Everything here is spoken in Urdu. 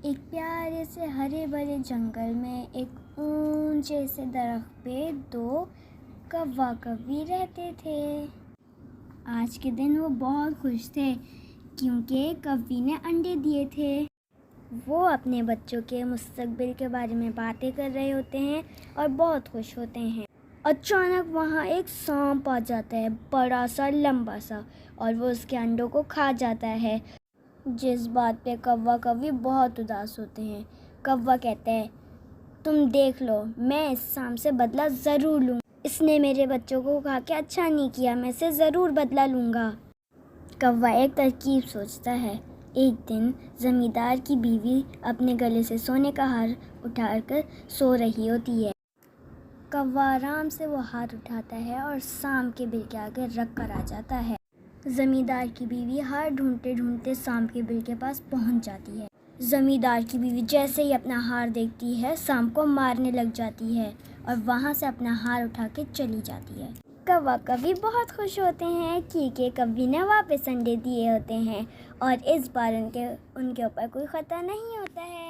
ایک پیارے سے ہرے بھرے جنگل میں ایک اونچے سے درخت پہ دو کوا کوی رہتے تھے۔ آج کے دن وہ بہت خوش تھے کیونکہ کوی نے انڈے دیے تھے۔ وہ اپنے بچوں کے مستقبل کے بارے میں باتیں کر رہے ہوتے ہیں اور بہت خوش ہوتے ہیں۔ اچانک وہاں ایک سانپ آ جاتا ہے، بڑا سا لمبا سا، اور وہ اس کے انڈوں کو کھا جاتا ہے، جس بات پہ کوا کوی بہت اداس ہوتے ہیں۔ کوا کہتا ہے، تم دیکھ لو، میں اس سانپ سے بدلہ ضرور لوں گا۔ اس نے میرے بچوں کو کھا کے اچھا نہیں کیا، میں اسے ضرور بدلہ لوں گا۔ کوا ایک ترکیب سوچتا ہے۔ ایک دن زمیندار کی بیوی اپنے گلے سے سونے کا ہار اٹھا کر سو رہی ہوتی ہے۔ کوا آرام سے وہ ہار اٹھاتا ہے اور سانپ کے بل کے آگے رکھ کر آ جاتا ہے۔ زمیندار کی بیوی ہار ڈھونڈتے ڈھونڈتے سانپ کے بل کے پاس پہنچ جاتی ہے۔ زمیندار کی بیوی جیسے ہی اپنا ہار دیکھتی ہے، سانپ کو مارنے لگ جاتی ہے اور وہاں سے اپنا ہار اٹھا کے چلی جاتی ہے۔ کوا کوی بہت خوش ہوتے ہیں کیونکہ کوی نے واپس انڈے دیے ہوتے ہیں اور اس بار ان کے اوپر کوئی خطرہ نہیں ہوتا ہے۔